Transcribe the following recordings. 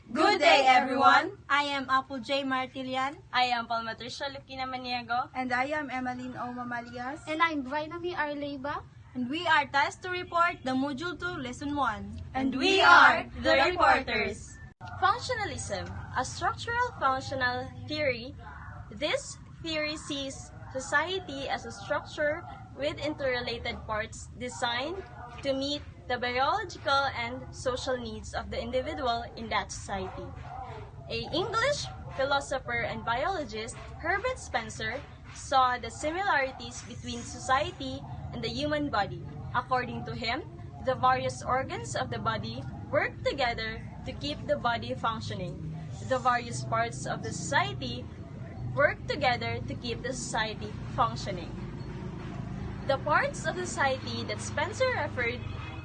Good day, everyone! I am Apple J. Martilian. I am Paul Matricia Lucina Maniego. And I am Emmeline O. Mamalias. And I'm Grinamy Arleba. And we are tasked to report the Module 2, Lesson 1. And we are the reporters. Functionalism, a structural functional theory. This theory sees society as a structure with interrelated parts designed to meet the biological and social needs of the individual in that society. A English philosopher and biologist, Herbert Spencer, saw the similarities between society and the human body. According to him, the various organs of the body work together to keep the body functioning. The various parts of the society work together to keep the society functioning. The parts of society that Spencer referred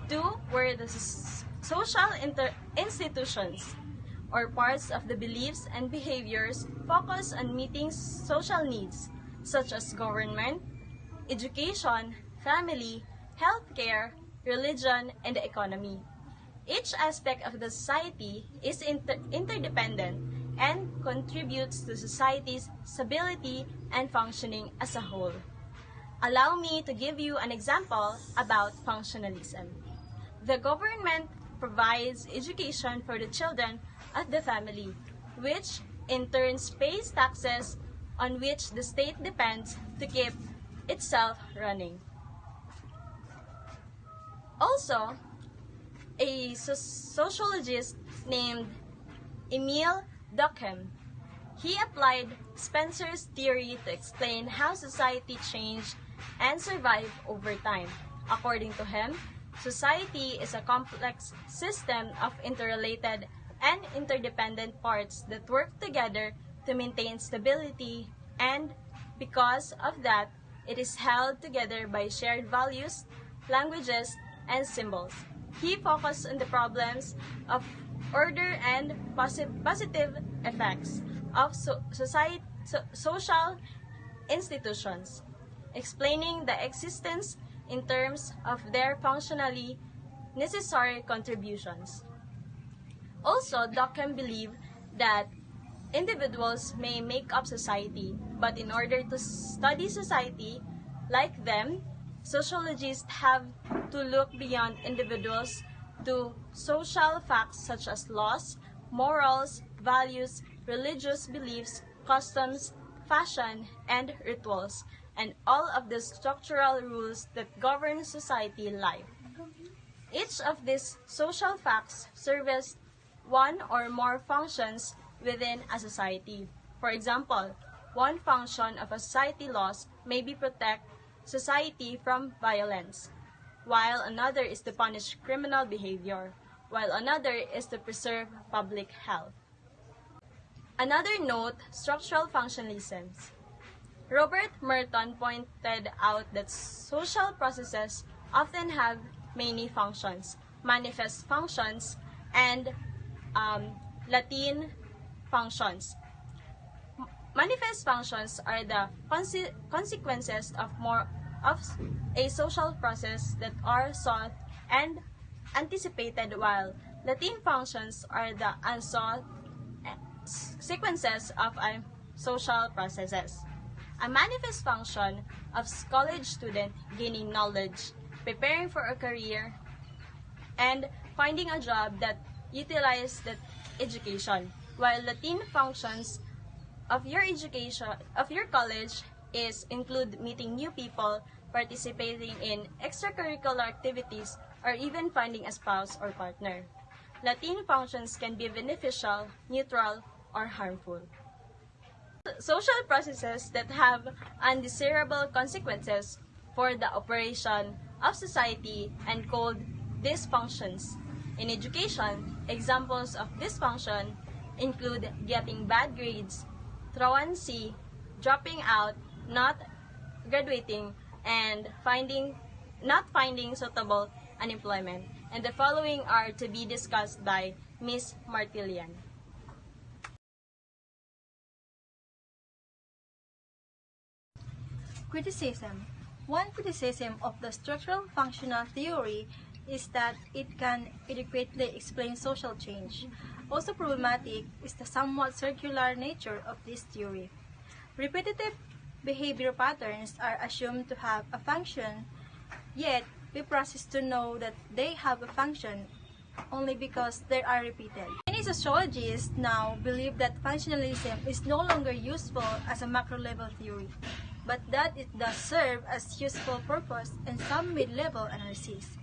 to were the social institutions, or parts of the beliefs and behaviors focused on meeting social needs, such as government, education, family, healthcare, religion, and the economy. Each aspect of the society is interdependent and contributes to society's stability and functioning as a whole. Allow me to give you an example about functionalism. The government provides education for the children of the family, which in turn pays taxes on which the state depends to keep itself running. Also, a sociologist named Emile Durkheim, he applied Spencer's theory to explain how society changed and survived over time. According to him, society is a complex system of interrelated and interdependent parts that work together to maintain stability, and because of that, it is held together by shared values, languages, and symbols. He focused on the problems of order and positive effects of social institutions, explaining the existence in terms of their functionally necessary contributions. Also, Durkheim believed that individuals may make up society, but in order to study society like them, sociologists have to look beyond individuals to social facts such as laws, morals, values, religious beliefs, customs, fashion, and rituals, and all of the structural rules that govern society life. Each of these social facts serves one or more functions within a society. For example, one function of a society laws may be protect society from violence, while another is to punish criminal behavior, while another is to preserve public health. Another note, structural functionalism. Robert Merton pointed out that social processes often have many functions, manifest functions, and latent functions. Manifest functions are the consequences of a social process that are sought and anticipated, while latent functions are the unsought sequences of social processes. A manifest function of college student gaining knowledge, preparing for a career, and finding a job that utilizes that education, while latent functions of your college include meeting new people, participating in extracurricular activities, or even finding a spouse or partner. Latent functions can be beneficial, neutral, or harmful. Social processes that have undesirable consequences for the operation of society and called dysfunctions. In education, examples of dysfunction include getting bad grades, truancy, dropping out, not graduating, and not finding suitable unemployment. And the following are to be discussed by Ms. Martilian. Criticism. One criticism of the structural functional theory is that it can adequately explain social change. Also problematic is the somewhat circular nature of this theory. Repetitive behavior patterns are assumed to have a function, yet we process to know that they have a function only because they are repeated. Many sociologists now believe that functionalism is no longer useful as a macro-level theory, but that it does serve as useful purpose in some mid-level analysis.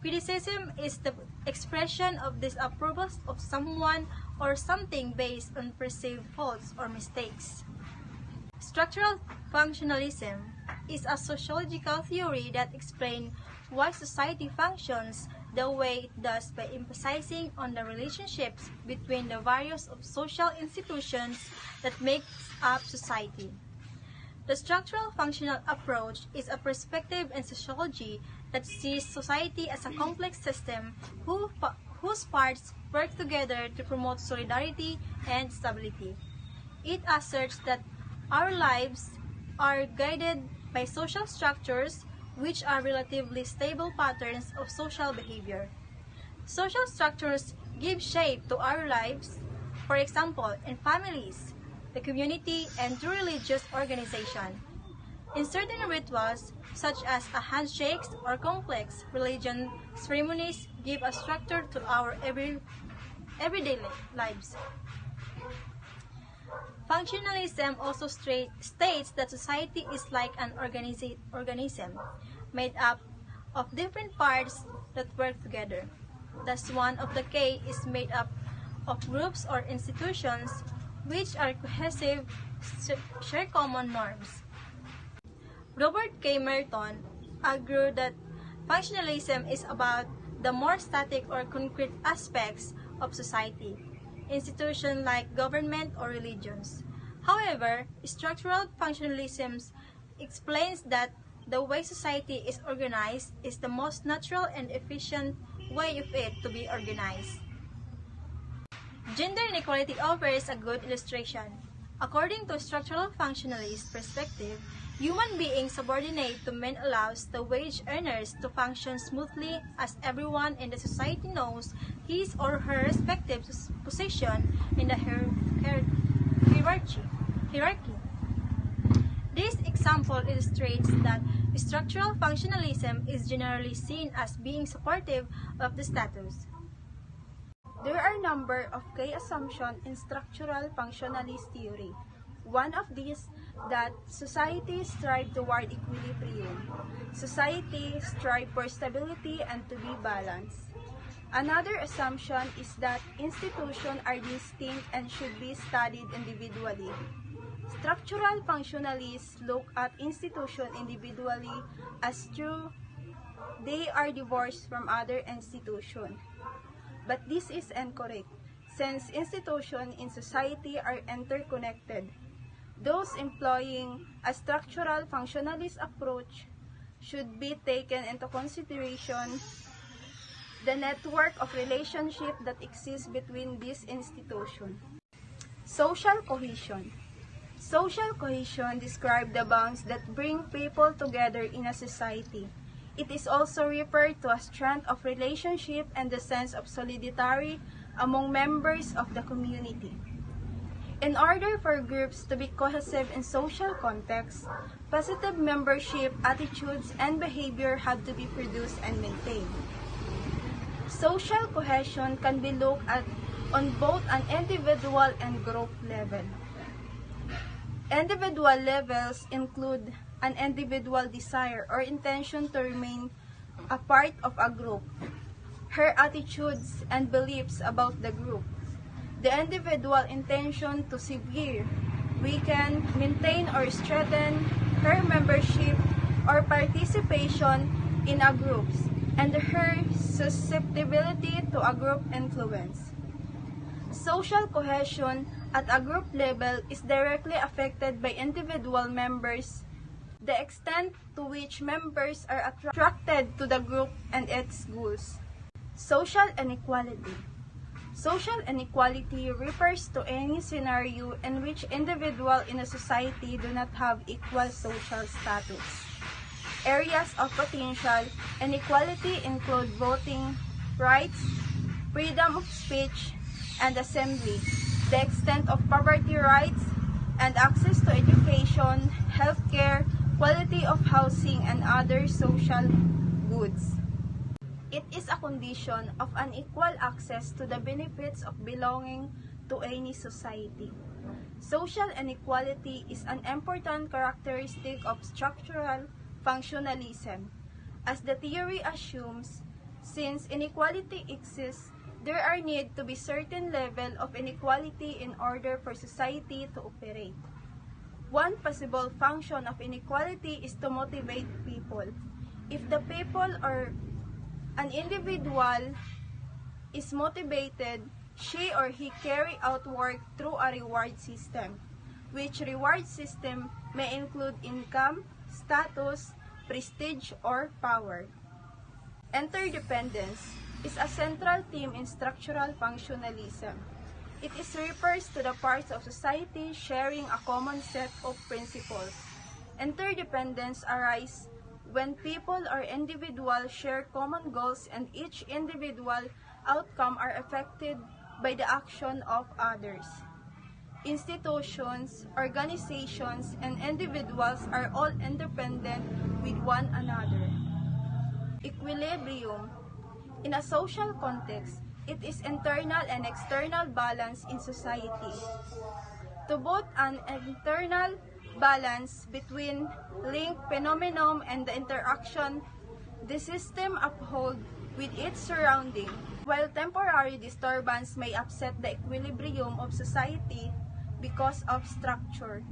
Criticism is the expression of disapproval of someone or something based on perceived faults or mistakes. Structural functionalism is a sociological theory that explains why society functions the way it does by emphasizing on the relationships between the various of social institutions that make up society. The structural functional approach is a perspective in sociology that sees society as a complex system whose parts work together to promote solidarity and stability. It asserts that our lives are guided by social structures which are relatively stable patterns of social behavior. Social structures give shape to our lives, for example, in families, the community, and through religious organization. In certain rituals, such as a handshakes or complex religion ceremonies, give a structure to our everyday lives. Functionalism also states that society is like an organism made up of different parts that work together. Thus, one of the K is made up of groups or institutions which are cohesive, share common norms. Robert K. Merton argued that functionalism is about the more static or concrete aspects of society, institutions like government or religions. However, structural functionalism explains that the way society is organized is the most natural and efficient way of it to be organized. Gender inequality offers a good illustration. According to structural functionalist perspective, human beings subordinate to men allows the wage earners to function smoothly as everyone in the society knows his or her respective position in the hierarchy. This example illustrates that structural functionalism is generally seen as being supportive of the status. There are a number of key assumptions in structural functionalist theory. One of these that societies strive toward equilibrium. Societies strive for stability and to be balanced. Another assumption is that institutions are distinct and should be studied individually. Structural functionalists look at institutions individually as true they are divorced from other institutions. But this is incorrect, since institutions in society are interconnected. Those employing a structural functionalist approach should be taken into consideration the network of relationship that exists between these institutions. Social cohesion. Social cohesion describes the bonds that bring people together in a society. It is also referred to as strength of relationship and the sense of solidarity among members of the community. In order for groups to be cohesive in social contexts, positive membership attitudes and behavior have to be produced and maintained. Social cohesion can be looked at on both an individual and group level. Individual levels include an individual desire or intention to remain a part of a group, her attitudes and beliefs about the group, the individual intention to sever, weaken, maintain or strengthen her membership or participation in a group, and her susceptibility to a group influence. Social cohesion at a group level is directly affected by individual members, the extent to which members are attracted to the group and its goals. Social inequality. Social inequality refers to any scenario in which individuals in a society do not have equal social status. Areas of potential inequality include voting rights, freedom of speech and assembly, the extent of poverty rights, and access to education, healthcare, quality of housing, and other social goods. It is a condition of unequal access to the benefits of belonging to any society. Social inequality is an important characteristic of structural functionalism. As the theory assumes, since inequality exists, there are need to be certain level of inequality in order for society to operate. One possible function of inequality is to motivate people. If the people or an individual is motivated, she or he carry out work through a reward system, which reward system may include income, status, prestige, or power. Interdependence is a central theme in structural functionalism. It refers to the parts of society sharing a common set of principles. Interdependence arises when people or individuals share common goals and each individual outcome are affected by the action of others. Institutions, organizations, and individuals are all independent with one another. Equilibrium. In a social context, it is internal and external balance in society. To both an internal balance between linked phenomenon and the interaction the system uphold with its surrounding. While temporary disturbance may upset the equilibrium of society because of structure,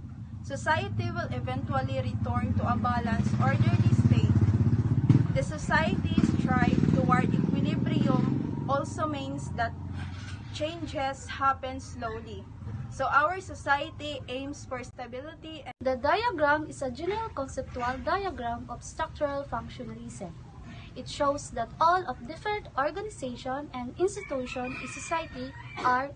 society will eventually return to a balanced, orderly state. The society's strive toward equilibrium also means that changes happen slowly. So our society aims for stability and The diagram is a general conceptual diagram of structural functionalism. It shows that all of different organizations and institutions in society are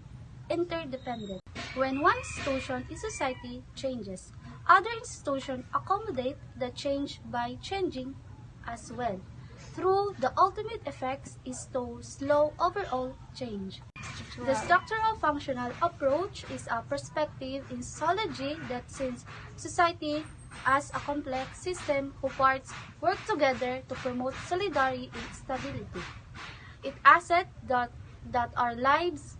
interdependent. When one institution in society changes, other institutions accommodate the change by changing as well. Through the ultimate effects is to slow overall change. The structural functional approach is a perspective in sociology that sees society as a complex system whose parts work together to promote solidarity and stability. It assets that our lives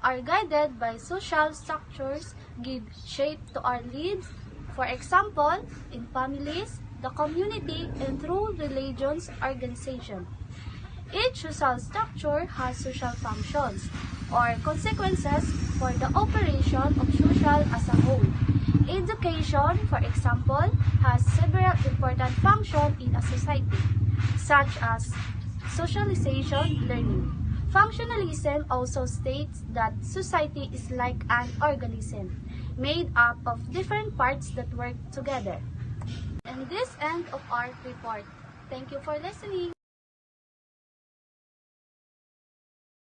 are guided by social structures, give shape to our lives, for example, in families, the community, and through religions organization. Each social structure has social functions or consequences for the operation of social as a whole. Education, for example, has several important functions in a society, such as socialization, learning. Functionalism also states that society is like an organism, made up of different parts that work together. And this end of our report. Thank you for listening.